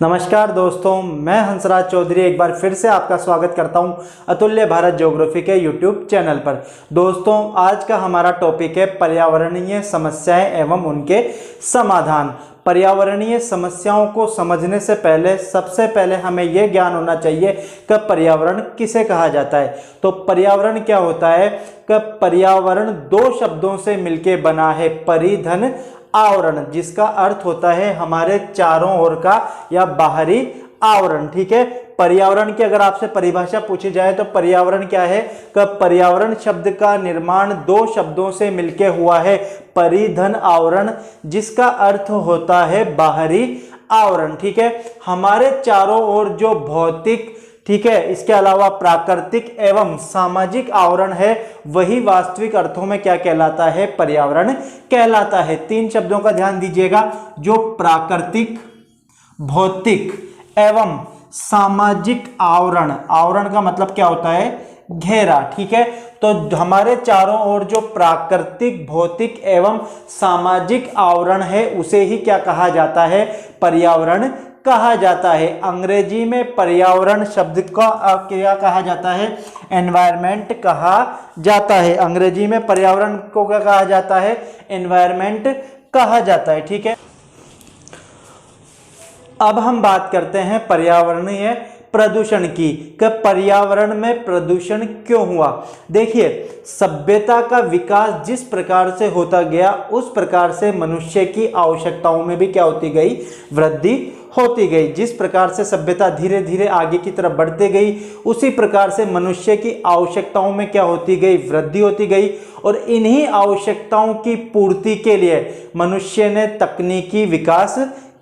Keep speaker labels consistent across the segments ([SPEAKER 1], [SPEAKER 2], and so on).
[SPEAKER 1] नमस्कार दोस्तों, मैं हंसराज चौधरी एक बार फिर से आपका स्वागत करता हूं अतुल्य भारत ज्योग्राफी के यूट्यूब चैनल पर। दोस्तों, आज का हमारा टॉपिक है पर्यावरणीय समस्याएं एवं उनके समाधान। पर्यावरणीय समस्याओं को समझने से पहले सबसे पहले हमें यह ज्ञान होना चाहिए कि पर्यावरण किसे कहा जाता है। तो पर्यावरण क्या होता है कि पर्यावरण दो शब्दों से मिलकर बना है, परिधन आवरण, जिसका अर्थ होता है हमारे चारों ओर का या बाहरी आवरण। ठीक है, पर्यावरण की अगर आपसे परिभाषा पूछी जाए तो पर्यावरण क्या है कि पर्यावरण शब्द का निर्माण दो शब्दों से मिलकर हुआ है, परिधन आवरण, जिसका अर्थ होता है बाहरी आवरण। ठीक है, हमारे चारों ओर जो भौतिक, ठीक है, इसके अलावा प्राकृतिक एवं सामाजिक आवरण है, वही वास्तविक अर्थों में क्या कहलाता है, पर्यावरण कहलाता है। तीन शब्दों का ध्यान दीजिएगा, जो प्राकृतिक, भौतिक एवं सामाजिक आवरण। आवरण का मतलब क्या होता है, घेरा। ठीक है, तो हमारे चारों ओर जो प्राकृतिक, भौतिक एवं सामाजिक आवरण है उसे ही क्या कहा जाता है, पर्यावरण कहा जाता है। अंग्रेजी में पर्यावरण शब्द का क्या कहा जाता है, एनवायरमेंट कहा जाता है। अंग्रेजी में पर्यावरण को क्या कहा जाता है, एनवायरमेंट कहा जाता है। ठीक है, अब हम बात करते हैं पर्यावरणीय प्रदूषण की, कि पर्यावरण में प्रदूषण क्यों हुआ। देखिए, सभ्यता का विकास जिस प्रकार से होता गया उस प्रकार से मनुष्य की आवश्यकताओं में भी क्या होती गई, वृद्धि होती गई। जिस प्रकार से सभ्यता धीरे धीरे आगे की तरफ बढ़ती गई उसी प्रकार से मनुष्य की आवश्यकताओं में क्या होती गई, वृद्धि होती गई। और इन्हीं आवश्यकताओं की पूर्ति के लिए मनुष्य ने तकनीकी विकास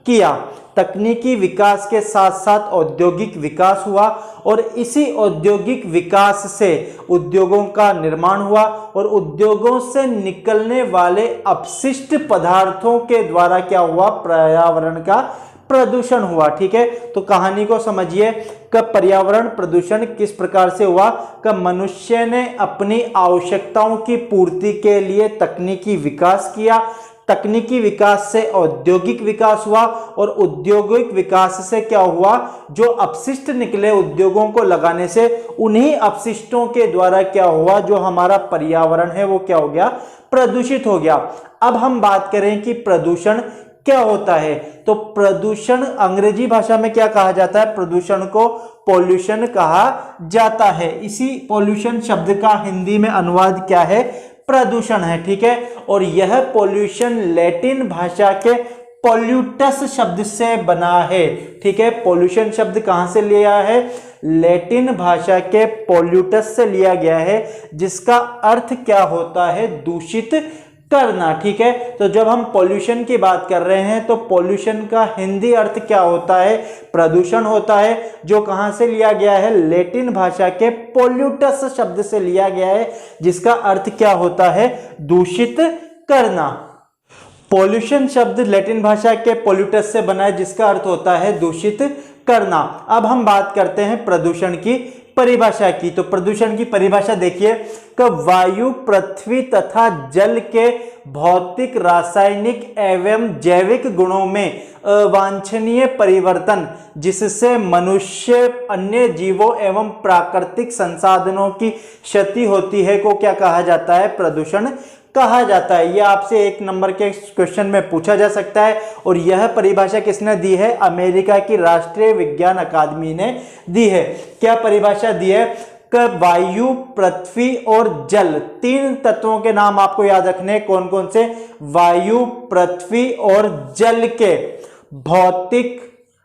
[SPEAKER 1] किया। तकनीकी विकास के साथ साथ औद्योगिक विकास हुआ और इसी औद्योगिक विकास से उद्योगों का निर्माण हुआ और उद्योगों से निकलने वाले अपशिष्ट पदार्थों के द्वारा क्या हुआ, पर्यावरण का प्रदूषण हुआ। ठीक है, तो कहानी को समझिए कि पर्यावरण प्रदूषण किस प्रकार से हुआ, कि मनुष्य ने अपनी आवश्यकताओं की पूर्ति के लिए तकनीकी विकास किया। तकनीकी विकास से औद्योगिक विकास हुआ और औद्योगिक विकास से क्या हुआ, जो अपशिष्ट निकले उद्योगों को लगाने से, उन्हीं अपशिष्टों के द्वारा क्या हुआ, जो हमारा पर्यावरण है वो क्या हो गया, प्रदूषित हो गया। अब हम बात करें कि प्रदूषण क्या होता है, तो प्रदूषण अंग्रेजी भाषा में क्या कहा जाता है, प्रदूषण को पॉल्यूशन कहा जाता है। इसी पॉल्यूशन शब्द का हिंदी में अनुवाद क्या है, प्रदूषण है। ठीक है, और यह पॉल्यूशन लैटिन भाषा के पॉल्यूटस शब्द से बना है। ठीक है, पॉल्यूशन शब्द कहां से लिया है, लैटिन भाषा के पॉल्यूटस से लिया गया है, जिसका अर्थ क्या होता है, दूषित करना। ठीक है, तो जब हम पॉल्यूशन की बात कर रहे हैं तो पॉल्यूशन का हिंदी अर्थ क्या होता है, प्रदूषण होता है, जो कहां से लिया गया है, लैटिन भाषा के पॉल्यूटस शब्द से लिया गया है, जिसका अर्थ क्या होता है, दूषित करना। पॉल्यूशन शब्द लैटिन भाषा के पॉल्यूटस से बना है, जिसका अर्थ होता है दूषित करना। अब हम बात करते हैं प्रदूषण की परिभाषा की। तो प्रदूषण की परिभाषा देखिए कि वायु, पृथ्वी तथा जल के भौतिक, रासायनिक एवं जैविक गुणों में अवांछनीय परिवर्तन, जिससे मनुष्य, अन्य जीवों एवं प्राकृतिक संसाधनों की क्षति होती है, को क्या कहा जाता है, प्रदूषण कहा जाता है। यह आपसे एक नंबर के क्वेश्चन में पूछा जा सकता है। और यह परिभाषा किसने दी है, अमेरिका की राष्ट्रीय विज्ञान अकादमी ने दी है। क्या परिभाषा दी है, कि वायु, पृथ्वी और जल, तीन तत्वों के नाम आपको याद रखने, कौन कौन से, वायु, पृथ्वी और जल के भौतिक,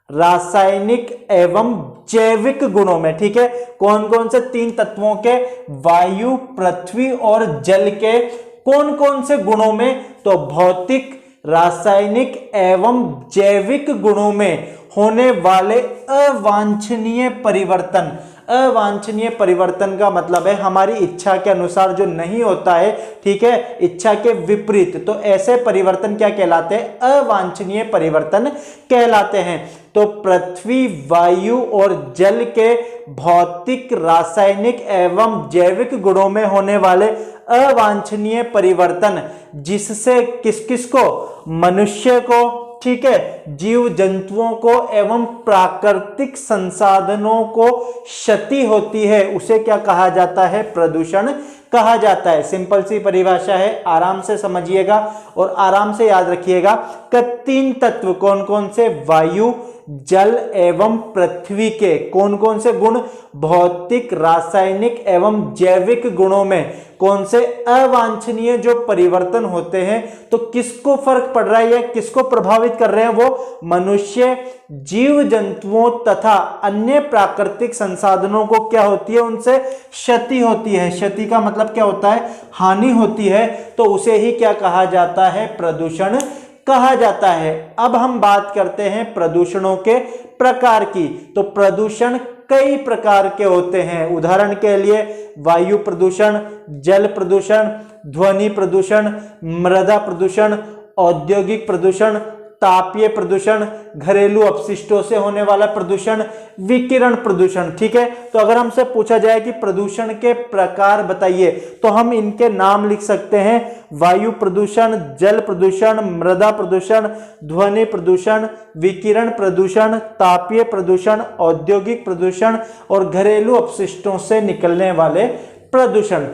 [SPEAKER 1] रासायनिक एवं जैविक गुणों में। ठीक है, कौन कौन से तीन तत्वों के, वायु, पृथ्वी और जल के कौन कौन से गुणों में, तो भौतिक, रासायनिक एवं जैविक गुणों में होने वाले अवांछनीय परिवर्तन। अवांछनीय परिवर्तन का मतलब है हमारी इच्छा के अनुसार जो नहीं होता है, ठीक है, इच्छा के विपरीत। तो ऐसे परिवर्तन क्या कहलाते हैं, अवांछनीय परिवर्तन कहलाते हैं। तो पृथ्वी, वायु और जल के भौतिक, रासायनिक एवं जैविक गुणों में होने वाले अवांछनीय परिवर्तन, जिससे किस किस को, मनुष्य को, ठीक है, जीव जंतुओं को एवं प्राकृतिक संसाधनों को क्षति होती है, उसे क्या कहा जाता है? प्रदूषण कहा जाता है। सिंपल सी परिभाषा है, आराम से समझिएगा और आराम से याद रखिएगा कि 3 तत्व कौन कौन से? वायु, जल एवं पृथ्वी के कौन कौन से गुण? भौतिक, रासायनिक एवं जैविक गुणों में कौन से अवांछनीय जो परिवर्तन होते हैं, तो किसको फर्क पड़ रहा है या किसको प्रभावित कर रहे हैं? वो मनुष्य, जीव जंतुओं तथा अन्य प्राकृतिक संसाधनों को क्या होती है? उनसे क्षति होती है। क्षति का मतलब क्या होता है? हानि होती है। तो उसे ही क्या कहा जाता है? प्रदूषण कहा जाता है। अब हम बात करते हैं प्रदूषणों के प्रकार की। तो प्रदूषण कई प्रकार के होते हैं। उदाहरण के लिए वायु प्रदूषण, जल प्रदूषण, ध्वनि प्रदूषण, मृदा प्रदूषण, औद्योगिक प्रदूषण, तापीय प्रदूषण, घरेलू अपशिष्टों से होने वाला प्रदूषण, विकिरण प्रदूषण। ठीक है, तो अगर हमसे पूछा जाए कि प्रदूषण के प्रकार बताइए, तो हम इनके नाम लिख सकते हैं: वायु प्रदूषण, जल प्रदूषण, मृदा प्रदूषण, ध्वनि प्रदूषण, विकिरण प्रदूषण, तापीय प्रदूषण, औद्योगिक प्रदूषण और घरेलू अपशिष्टों से निकलने वाले प्रदूषण।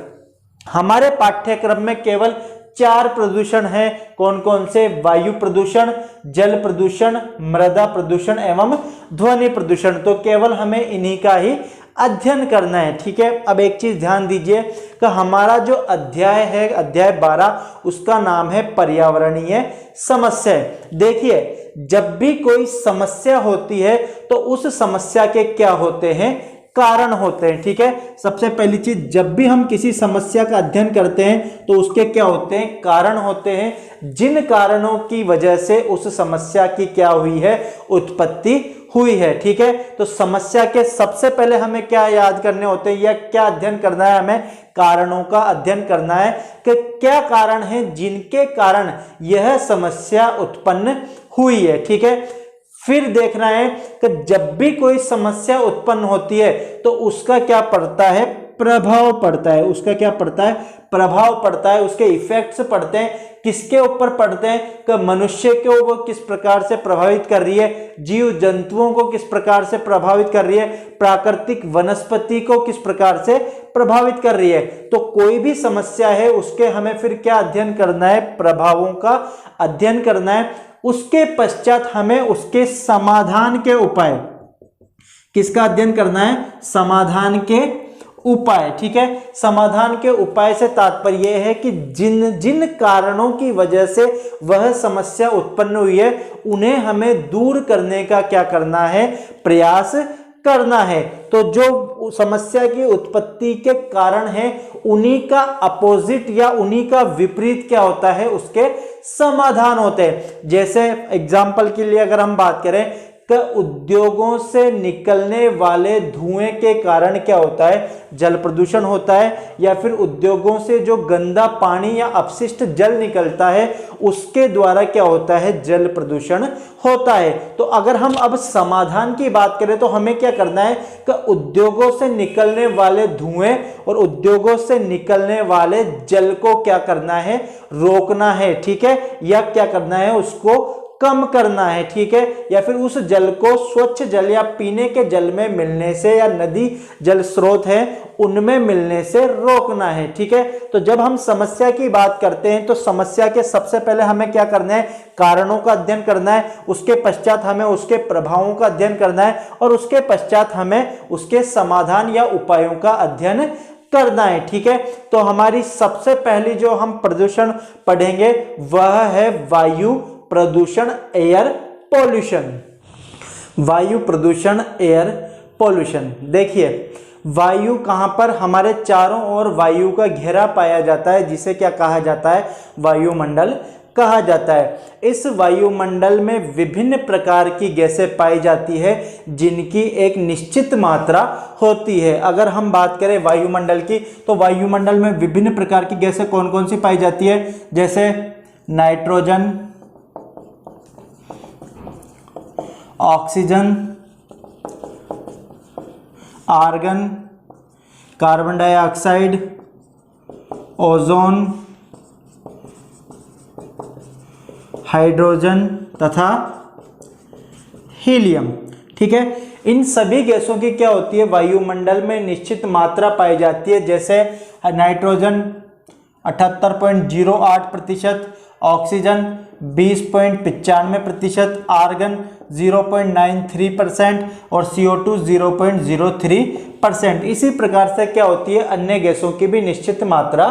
[SPEAKER 1] हमारे पाठ्यक्रम में केवल 4 प्रदूषण हैं। कौन कौन से? वायु प्रदूषण, जल प्रदूषण, मृदा प्रदूषण एवं ध्वनि प्रदूषण। तो केवल हमें इन्हीं का ही अध्ययन करना है। ठीक है, अब एक चीज ध्यान दीजिए कि हमारा जो अध्याय है, अध्याय 12, उसका नाम है पर्यावरणीय समस्या। देखिए, जब भी कोई समस्या होती है तो उस समस्या के क्या होते हैं? कारण होते हैं। ठीक है, सबसे पहली चीज, जब भी हम किसी समस्या का अध्ययन करते हैं तो उसके क्या होते हैं? कारण होते हैं। जिन कारणों की वजह से उस समस्या की क्या हुई है? उत्पत्ति हुई है। ठीक है, तो समस्या के सबसे पहले हमें क्या याद करने होते हैं या क्या अध्ययन करना है? हमें कारणों का अध्ययन करना है कि क्या कारण है जिनके कारण यह समस्या उत्पन्न हुई है। ठीक है, फिर देखना है कि जब भी कोई समस्या उत्पन्न होती है तो उसका क्या पड़ता है? प्रभाव पड़ता है। उसका क्या पड़ता है? प्रभाव पड़ता है। उसके इफेक्ट्स पड़ते हैं। किसके ऊपर पड़ते हैं? कि मनुष्य को वो किस प्रकार से प्रभावित कर रही है, जीव जंतुओं को किस प्रकार से प्रभावित कर रही है, प्राकृतिक वनस्पति को किस प्रकार से प्रभावित कर रही है। तो कोई भी समस्या है उसके हमें फिर क्या अध्ययन करना है? प्रभावों का अध्ययन करना है। उसके पश्चात हमें उसके समाधान के उपाय, किसका अध्ययन करना है? समाधान के उपाय। ठीक है, समाधान के उपाय से तात्पर्य यह है कि जिन जिन कारणों की वजह से वह समस्या उत्पन्न हुई है उन्हें हमें दूर करने का क्या करना है? प्रयास करना है। तो जो समस्या की उत्पत्ति के कारण है उन्हीं का अपोजिट या उन्हीं का विपरीत क्या होता है? उसके समाधान होते हैं। जैसे एग्जाम्पल के लिए अगर हम बात करें कि उद्योगों से निकलने वाले धुएं के कारण क्या होता है? जल प्रदूषण होता है। या फिर उद्योगों से जो गंदा पानी या अपशिष्ट जल निकलता है उसके द्वारा क्या होता है? जल प्रदूषण होता है। तो अगर हम अब समाधान की बात करें तो हमें क्या करना है कि उद्योगों से निकलने वाले धुएं और उद्योगों से निकलने वाले जल को क्या करना है? रोकना है। ठीक है, या क्या करना है? उसको कम करना है। ठीक है, या फिर उस जल को स्वच्छ जल या पीने के जल में मिलने से या नदी जल स्रोत है उनमें मिलने से रोकना है। ठीक है, तो जब हम समस्या की बात करते हैं तो समस्या के सबसे पहले हमें क्या करना है? कारणों का अध्ययन करना है। उसके पश्चात हमें उसके प्रभावों का अध्ययन करना है और उसके पश्चात हमें उसके समाधान या उपायों का अध्ययन करना है। ठीक है, तो हमारी सबसे पहली जो हम प्रदूषण पढ़ेंगे वह है वायु प्रदूषण, एयर पॉल्यूशन। वायु प्रदूषण, एयर पॉल्यूशन। देखिए, वायु कहां पर? हमारे चारों ओर वायु का घेरा पाया जाता है जिसे क्या कहा जाता है? वायुमंडल कहा जाता है। इस वायुमंडल में विभिन्न प्रकार की गैसें पाई जाती है जिनकी एक निश्चित मात्रा होती है। अगर हम बात करें वायुमंडल की तो वायुमंडल में विभिन्न प्रकार की गैसें कौन कौन सी पाई जाती है? जैसे nitrogen, oxygen, argon, carbon dioxide, ozone, hydrogen तथा हीलियम। ठीक है, इन सभी गैसों की क्या होती है, वायुमंडल में निश्चित मात्रा पाई जाती है। जैसे नाइट्रोजन 78.08%, ऑक्सीजन 20.95%, आर्गन 0.93% और CO2 0.03%। इसी प्रकार से क्या होती है, अन्य गैसों की भी निश्चित मात्रा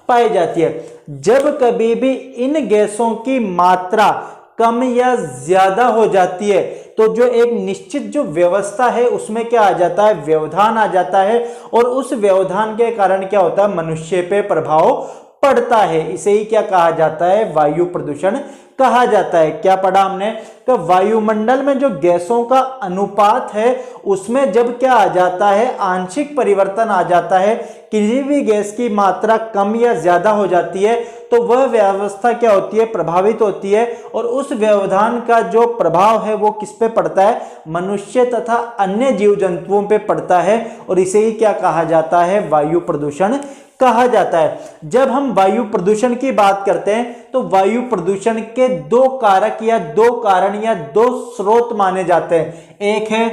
[SPEAKER 1] पाई जाती है। जब कभी भी इन गैसों की मात्रा कम या ज्यादा हो जाती है तो जो एक निश्चित जो व्यवस्था है उसमें क्या आ जाता है, व्यवधान आ जाता है, और उस व्यवधान के कारण क्या होता है, मनुष्य पे प्रभाव पड़ता है। इसे ही क्या कहा जाता है, वायु प्रदूषण कहा जाता है। क्या पढ़ा हमने, तो वायुमंडल में जो गैसों का अनुपात है उसमें जब क्या आ जाता है, आंशिक परिवर्तन आ जाता है, किसी भी गैस की मात्रा कम या ज्यादा हो जाती है तो वह व्यवस्था क्या होती है, प्रभावित होती है, और उस व्यवधान का जो प्रभाव है वो किस पे पड़ता है, मनुष्य तथा अन्य जीव जंतुओं पे पड़ता है, और इसे ही क्या कहा जाता है, वायु प्रदूषण कहा जाता है। जब हम वायु प्रदूषण की बात करते हैं तो वायु प्रदूषण के दो कारक या दो कारण या दो स्रोत माने जाते हैं। एक है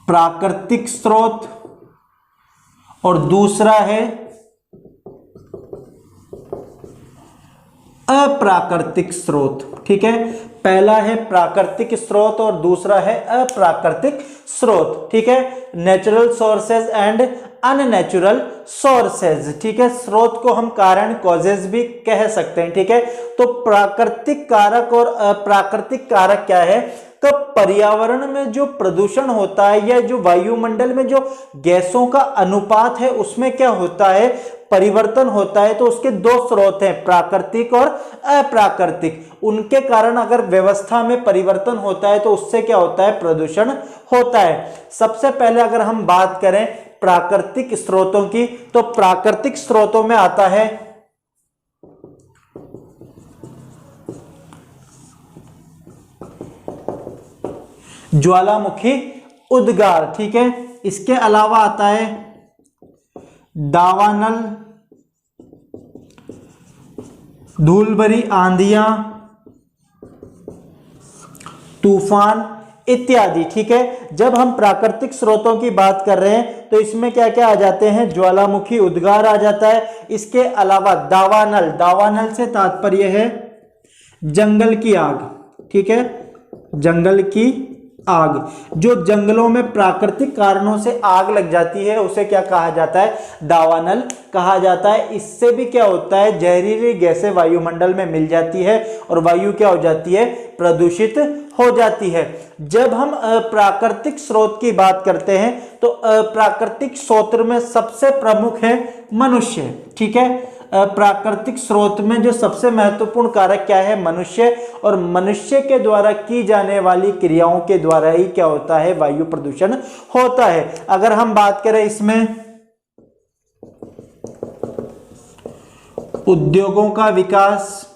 [SPEAKER 1] प्राकृतिक स्रोत और दूसरा है अप्राकृतिक स्रोत। ठीक है, पहला है प्राकृतिक स्रोत और दूसरा है अप्राकृतिक स्रोत। ठीक है, natural sources and unnatural sources. ठीक है, स्रोत को हम कारण, कॉजेज भी कह सकते हैं। ठीक है, तो प्राकृतिक कारक और अप्राकृतिक कारक क्या है, तो पर्यावरण में जो प्रदूषण होता है या जो वायुमंडल में जो गैसों का अनुपात है उसमें क्या होता है, परिवर्तन होता है। तो उसके दो स्रोत हैं, प्राकृतिक और अप्राकृतिक। उनके कारण अगर व्यवस्था में परिवर्तन होता है तो उससे क्या होता है, प्रदूषण होता है। सबसे पहले अगर हम बात करें प्राकृतिक स्रोतों की, तो प्राकृतिक स्रोतों में आता है ज्वालामुखी उद्गार। ठीक है, इसके अलावा आता है दावानल, धूलभरी आंधियां, तूफान इत्यादि। ठीक है, जब हम प्राकृतिक स्रोतों की बात कर रहे हैं तो इसमें क्या क्या आ जाते हैं, ज्वालामुखी उद्गार आ जाता है। इसके अलावा दावानल, दावानल से तात्पर्य है जंगल की आग। ठीक है, जंगल की आग, जो जंगलों में प्राकृतिक कारणों से आग लग जाती है उसे क्या कहा जाता है, दावानल कहा जाता है। इससे भी क्या होता है, जहरीली गैसें वायुमंडल में मिल जाती है और वायु क्या हो जाती है, प्रदूषित हो जाती है। जब हम प्राकृतिक स्रोत की बात करते हैं तो प्राकृतिक स्रोत में सबसे प्रमुख है मनुष्य। ठीक है, प्राकृतिक स्रोत में जो सबसे महत्वपूर्ण कारक क्या है, मनुष्य, और मनुष्य के द्वारा की जाने वाली क्रियाओं के द्वारा ही क्या होता है, वायु प्रदूषण होता है। अगर हम बात करें इसमें उद्योगों का विकास,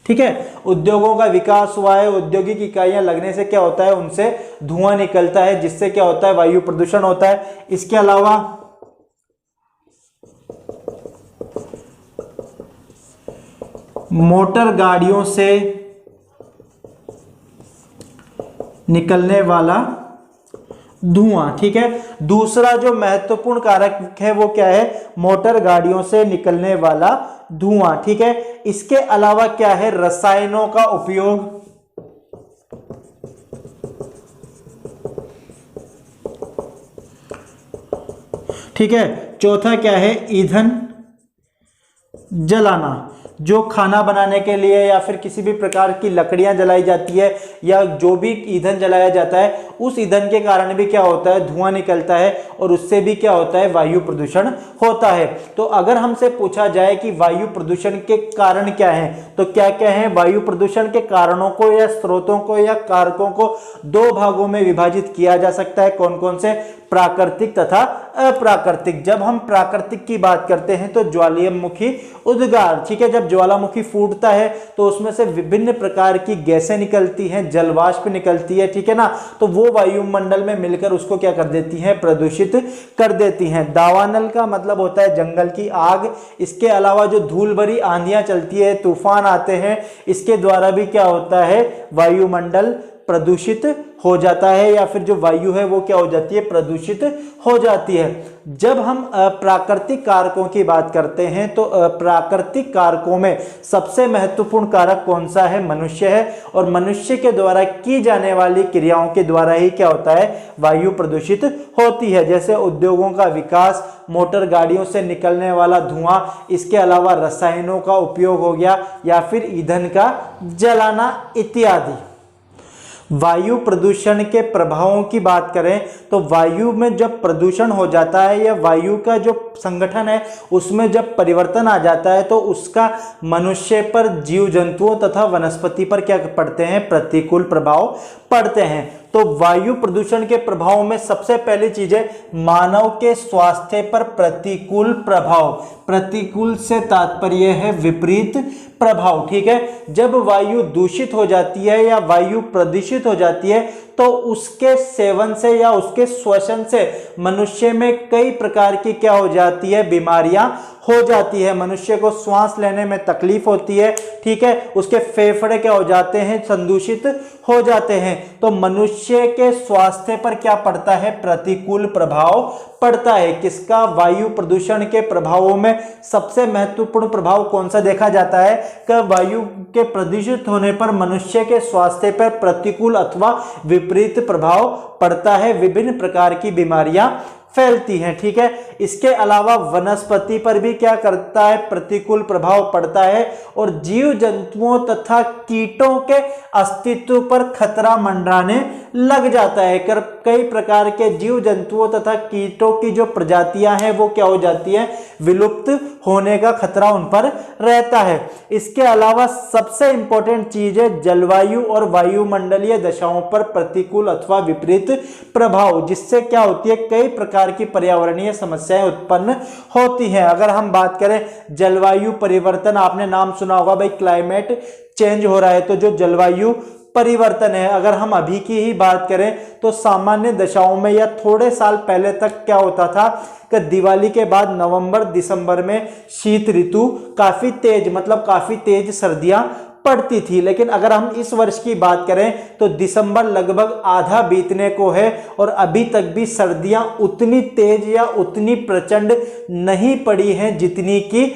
[SPEAKER 1] ठीक है, उद्योगों का विकास हुआ है, औद्योगिक इकाइयां लगने से क्या होता है, उनसे धुआं निकलता है जिससे क्या होता है, वायु प्रदूषण होता है। इसके अलावा मोटर गाड़ियों से निकलने वाला धुआं। ठीक है, दूसरा जो महत्वपूर्ण कारक है वो क्या है, मोटर गाड़ियों से निकलने वाला धुआं। ठीक है, इसके अलावा क्या है, रसायनों का उपयोग, ठीक है। चौथा क्या है, ईंधन जलाना, जो खाना बनाने के लिए या फिर किसी भी प्रकार की लकड़ियां जलाई जाती है या जो भी ईंधन जलाया जाता है उस ईंधन के कारण भी क्या होता है, धुआं निकलता है और उससे भी क्या होता है, वायु प्रदूषण होता है। तो अगर हमसे पूछा जाए कि वायु प्रदूषण के कारण क्या हैं, तो क्या क्या हैं, वायु प्रदूषण के कारणों को या स्रोतों को या कारकों को दो भागों में विभाजित किया जा सकता है। कौन कौन से, प्राकृतिक तथा अप्राकृतिक। जब हम प्राकृतिक की बात करते हैं तो ज्वालामुखी उद्गार, ठीक है, जब ज्वालामुखी फूटता है तो उसमें से विभिन्न प्रकार की गैसें निकलती हैं, जलवाष्प निकलती है, ठीक है ना, तो वो वायुमंडल में मिलकर उसको क्या कर देती हैं, प्रदूषित कर देती हैं। दावानल का मतलब होता है जंगल की आग। इसके अलावा जो धूल भरी आंधियां चलती है, तूफान आते हैं, इसके द्वारा भी क्या होता है, वायुमंडल प्रदूषित हो जाता है, या फिर जो वायु है वो क्या हो जाती है, प्रदूषित हो जाती है। जब हम प्राकृतिक कारकों की बात करते हैं तो प्राकृतिक कारकों में सबसे महत्वपूर्ण कारक कौन सा है, मनुष्य है, और मनुष्य के द्वारा की जाने वाली क्रियाओं के द्वारा ही क्या होता है, वायु प्रदूषित होती है। जैसे उद्योगों का विकास, मोटर गाड़ियों से निकलने वाला धुआं, इसके अलावा रसायनों का उपयोग हो गया, या फिर ईंधन का जलाना इत्यादि। वायु प्रदूषण के प्रभावों की बात करें तो वायु में जब प्रदूषण हो जाता है या वायु का जो संगठन है उसमें जब परिवर्तन आ जाता है तो उसका मनुष्य पर, जीव जंतुओं तथा वनस्पति पर क्या पड़ते हैं, प्रतिकूल प्रभाव पड़ते हैं। तो वायु प्रदूषण के प्रभाव में सबसे पहली चीज है मानव के स्वास्थ्य पर प्रतिकूल प्रभाव। प्रतिकूल से तात्पर्य है विपरीत प्रभाव, ठीक है। जब वायु दूषित हो जाती है या वायु प्रदूषित हो जाती है तो उसके सेवन से या उसके श्वसन से मनुष्य में कई प्रकार की क्या हो जाती है, बीमारियां हो जाती है। मनुष्य को सांस लेने में तकलीफ होती है, ठीक है, उसके फेफड़े क्या हो जाते हैं, संदूषित हो जाते हैं। तो मनुष्य के स्वास्थ्य पर क्या पड़ता है, प्रतिकूल प्रभाव पड़ता है। किसका, वायु प्रदूषण के प्रभावों में सबसे महत्वपूर्ण प्रभाव कौन सा देखा जाता है कि वायु के प्रदूषित होने पर मनुष्य के स्वास्थ्य पर प्रतिकूल अथवा विपरीत प्रभाव पड़ता है, विभिन्न प्रकार की बीमारियां फैलती हैं, ठीक है। इसके अलावा वनस्पति पर भी क्या करता है, प्रतिकूल प्रभाव पड़ता है, और जीव जंतुओं तथा कीटों के अस्तित्व पर खतरा मंडराने लग जाता है। कई प्रकार के जीव जंतुओं तथा कीटों की जो प्रजातियां हैं वो क्या हो जाती हैं, विलुप्त होने का खतरा उन पर रहता है। इसके अलावा सबसे इंपॉर्टेंट चीज है जलवायु और वायुमंडलीय दशाओं पर प्रतिकूल अथवा विपरीत प्रभाव, जिससे क्या होती है, कई प्रकार की पर्यावरणीय समस्याएं उत्पन्न होती हैं। अगर हम बात करें जलवायु परिवर्तन, आपने नाम सुना होगा भाई, क्लाइमेट चेंज हो रहा है, तो जो जलवायु परिवर्तन है, अगर हम अभी की ही बात करें तो सामान्य दशाओं में या थोड़े साल पहले तक क्या होता था कि दिवाली के बाद नवंबर दिसंबर में शीत ऋतु काफी तेज, मतलब काफी तेज सर्दियां पड़ती थी। लेकिन अगर हम इस वर्ष की बात करें तो दिसंबर लगभग आधा बीतने को है और अभी तक भी सर्दियां उतनी तेज या उतनी प्रचंड नहीं पड़ी हैं जितनी की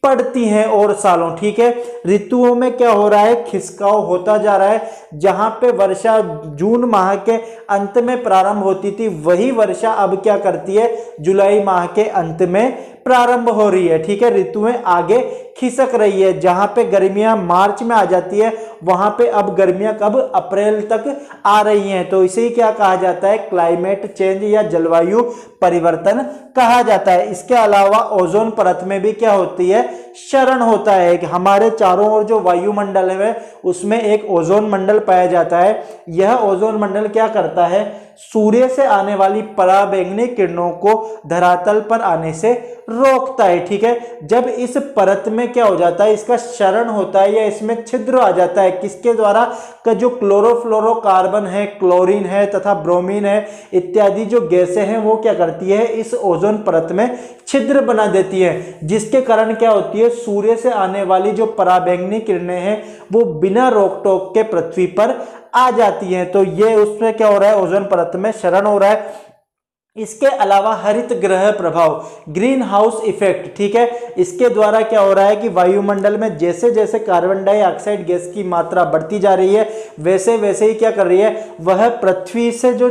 [SPEAKER 1] पड़ती हैं और सालों, ठीक है। ऋतुओं में क्या हो रहा है, खिसकाव होता जा रहा है। जहां पे वर्षा जून माह के अंत में प्रारंभ होती थी वही वर्षा अब क्या करती है, जुलाई माह के अंत में प्रारंभ हो रही है, ठीक है। ऋतुएं आगे खिसक रही है। जहां पे गर्मियां मार्च में आ जाती है वहां पे अब गर्मियां कब, अप्रैल तक आ रही हैं। तो इसे ही क्या कहा जाता है, क्लाइमेट चेंज या जलवायु परिवर्तन कहा जाता है। इसके अलावा ओजोन परत में भी क्या होती है, क्षरण होता है कि हमारे चारों ओर जो वायुमंडल है उसमें एक ओजोन मंडल पाया जाता है। यह ओजोन मंडल क्या करता है, सूर्य से आने वाली पराबैंगनी किरणों को धरातल पर आने से रोकता है, ठीक है। जब इस परत में क्या हो जाता है, इसका क्षरण होता है या इसमें छिद्र आ जाता है, किसके द्वारा, का जो क्लोरोफ्लोरोकार्बन है, क्लोरीन है तथा ब्रोमीन है इत्यादि जो गैसें हैं वो क्या करती है, इस ओजोन परत में छिद्र बना देती है, जिसके कारण क्या होती है, सूर्य से आने वाली जो पराबैंगनी किरणें हैं वो बिना रोक टोक के पृथ्वी पर आ जाती हैं। तो ये उसमें क्या हो रहा है, ओजोन परत में क्षरण हो रहा है। इसके अलावा हरित ग्रह प्रभाव, ग्रीन हाउस इफेक्ट, ठीक है। इसके द्वारा क्या हो रहा है कि वायुमंडल में जैसे जैसे कार्बन डाइऑक्साइड गैस की मात्रा बढ़ती जा रही है वैसे वैसे ही क्या कर रही है, वह पृथ्वी से जो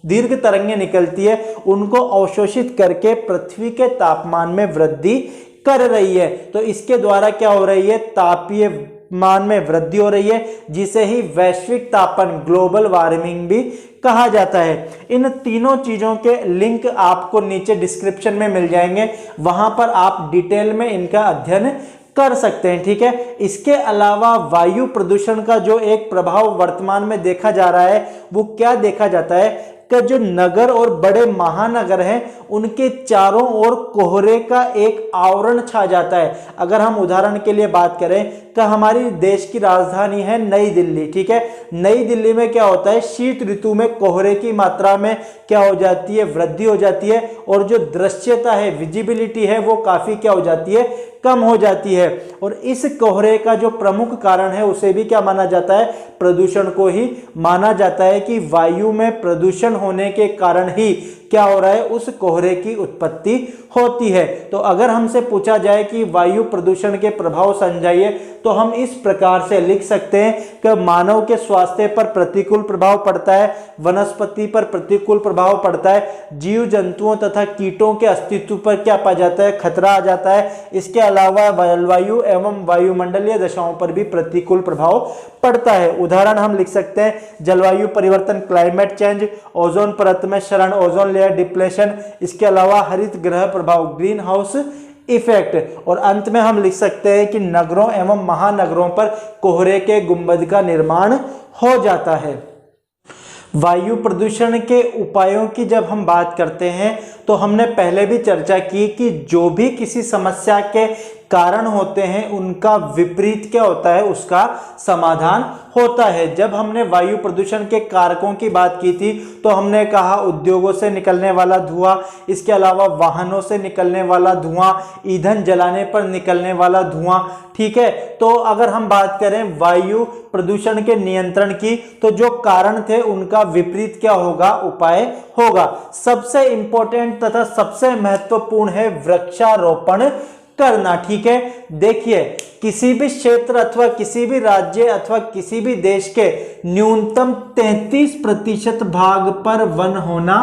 [SPEAKER 1] दीर्घ तरंगें निकलती है उनको अवशोषित करके पृथ्वी के तापमान में वृद्धि कर रही है। तो इसके द्वारा क्या हो रही है, तापीय मान में वृद्धि हो रही है, जिसे ही वैश्विक तापन, ग्लोबल वार्मिंग भी कहा जाता है। इन तीनों चीजों के लिंक आपको नीचे डिस्क्रिप्शन में मिल जाएंगे, वहां पर आप डिटेल में इनका अध्ययन कर सकते हैं, ठीक है। इसके अलावा वायु प्रदूषण का जो एक प्रभाव वर्तमान में देखा जा रहा है वो क्या देखा जाता है कि जो नगर और बड़े महानगर हैं उनके चारों ओर कोहरे का एक आवरण छा जाता है। अगर हम उदाहरण के लिए बात करें कि हमारी देश की राजधानी है नई दिल्ली, ठीक है। नई दिल्ली में क्या होता है, शीत ऋतु में कोहरे की मात्रा में क्या हो जाती है, वृद्धि हो जाती है, और जो दृश्यता है, विजिबिलिटी है, वो काफी क्या हो जाती है, कम हो जाती है। और इस कोहरे का जो प्रमुख कारण है उसे भी क्या माना जाता है, प्रदूषण को ही माना जाता है कि वायु में प्रदूषण होने के कारण ही क्या हो रहा है, उस कोहरे की उत्पत्ति होती है। तो अगर हमसे पूछा जाए कि वायु प्रदूषण के प्रभाव समझाइए, तो हम इस प्रकार से लिख सकते हैं कि मानव के स्वास्थ्य पर प्रतिकूल प्रभाव पड़ता है, वनस्पति पर प्रतिकूल प्रभाव पड़ता है, जीव जंतुओं तथा कीटों के अस्तित्व पर क्या पा जाता है, खतरा आ जाता है। इसके अलावा जलवायु एवं वायुमंडलीय दशाओं पर भी प्रतिकूल प्रभाव पड़ता है। उदाहरण हम लिख सकते हैं जलवायु परिवर्तन, क्लाइमेट चेंज, ओजोन परत में क्षरण, ओजोन लेयर डिप्लेशन, इसके अलावा हरित ग्रह प्रभाव, ग्रीन हाउस इफेक्ट, और अंत में हम लिख सकते हैं कि नगरों एवं महानगरों पर कोहरे के गुंबद का निर्माण हो जाता है। वायु प्रदूषण के उपायों की जब हम बात करते हैं तो हमने पहले भी चर्चा की कि जो भी किसी समस्या के कारण होते हैं उनका विपरीत क्या होता है, उसका समाधान होता है। जब हमने वायु प्रदूषण के कारकों की बात की थी तो हमने कहा उद्योगों से निकलने वाला धुआं, इसके अलावा वाहनों से निकलने वाला धुआं, ईंधन जलाने पर निकलने वाला धुआं, ठीक है। तो अगर हम बात करें वायु प्रदूषण के नियंत्रण की, तो जो कारण थे उनका विपरीत क्या होगा, उपाय होगा। सबसे इंपॉर्टेंट तथा सबसे महत्वपूर्ण है वृक्षारोपण करना, ठीक है। देखिए किसी भी क्षेत्र अथवा किसी भी राज्य अथवा किसी भी देश के न्यूनतम 33% भाग पर वन होना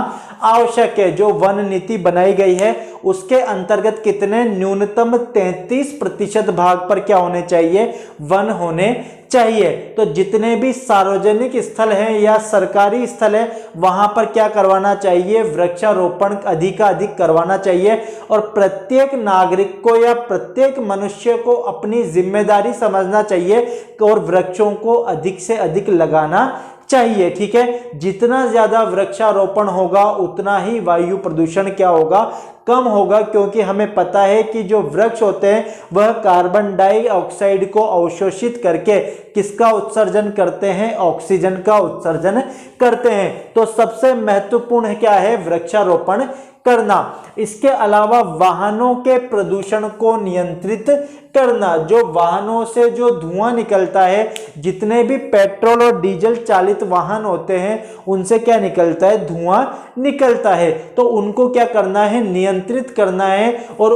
[SPEAKER 1] आवश्यक है। जो वन नीति बनाई गई है उसके अंतर्गत कितने, न्यूनतम 33% भाग पर क्या होने चाहिए, वन होने चाहिए। तो जितने भी सार्वजनिक स्थल हैं या सरकारी स्थल है वहां पर क्या करवाना चाहिए, वृक्षारोपण अधिकाधिक करवाना चाहिए। और प्रत्येक नागरिक को या प्रत्येक मनुष्य को अपनी जिम्मेदारी समझना चाहिए और वृक्षों को अधिक से अधिक लगाना चाहिए, ठीक है। जितना ज्यादा वृक्षारोपण होगा उतना ही वायु प्रदूषण क्या होगा, कम होगा, क्योंकि हमें पता है कि जो वृक्ष होते हैं वह कार्बन डाइऑक्साइड को अवशोषित करके किसका उत्सर्जन करते हैं, ऑक्सीजन का उत्सर्जन करते हैं। तो सबसे महत्वपूर्ण क्या है, वृक्षारोपण करना। इसके अलावा वाहनों के प्रदूषण को नियंत्रित करना। जो वाहनों से जो धुआं निकलता है, जितने भी पेट्रोल और डीजल चालित वाहन होते हैं उनसे क्या निकलता है, धुआं निकलता है। तो उनको क्या करना है, नियंत्रित करना है। और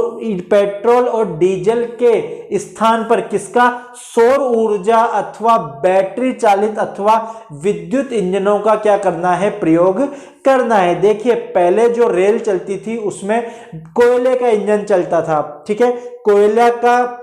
[SPEAKER 1] पेट्रोल और डीजल के स्थान पर किसका, सौर ऊर्जा अथवा बैटरी चालित अथवा विद्युत इंजनों का क्या करना है, प्रयोग करना है। देखिए पहले जो रेल चलती थी उसमें कोयले का इंजन चलता था, ठीक है, कोयला का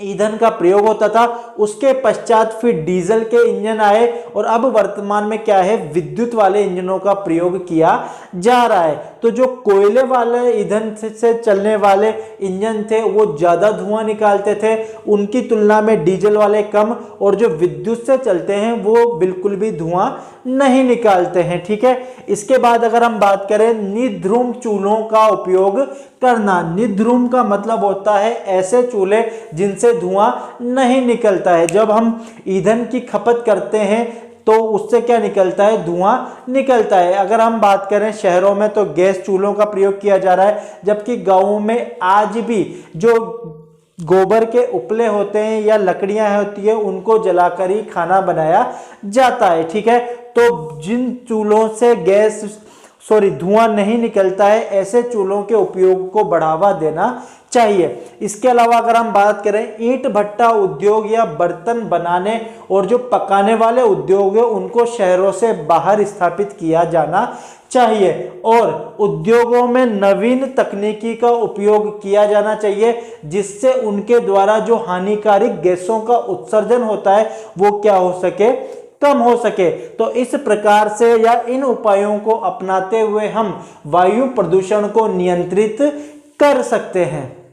[SPEAKER 1] ईंधन का प्रयोग होता था। उसके पश्चात फिर डीजल के इंजन आए और अब वर्तमान में क्या है, विद्युत वाले इंजनों का प्रयोग किया जा रहा है। तो जो कोयले वाले ईंधन से चलने वाले इंजन थे वो ज्यादा धुआं निकालते थे, उनकी तुलना में डीजल वाले कम, और जो विद्युत से चलते हैं वो बिल्कुल भी धुआं नहीं निकालते हैं, ठीक है। इसके बाद अगर हम बात करें निध्रुम चूल्हों का उपयोग करना। निध्रुम का मतलब होता है ऐसे चूल्हे जिनसे धुआं नहीं निकलता है। जब हम ईंधन की खपत करते हैं तो उससे क्या निकलता है, धुआं निकलता है। अगर हम बात करें शहरों में तो गैस चूल्हों का प्रयोग किया जा रहा है, जबकि गांवों में आज भी जो गोबर के उपले होते हैं या लकड़ियां होती है उनको जलाकर ही खाना बनाया जाता है, ठीक है। तो जिन चूल्हों से धुआं नहीं निकलता है ऐसे चूल्हों के उपयोग को बढ़ावा देना चाहिए। इसके अलावा अगर हम बात करें ईंट भट्टा उद्योग या बर्तन बनाने और जो पकाने वाले उद्योग है उनको शहरों से बाहर स्थापित किया जाना चाहिए। और उद्योगों में नवीन तकनीकी का उपयोग किया जाना चाहिए जिससे उनके द्वारा जो हानिकारक गैसों का उत्सर्जन होता है वो क्या हो सके, कम हो सके। तो इस प्रकार से या इन उपायों को अपनाते हुए हम वायु प्रदूषण को नियंत्रित कर सकते हैं।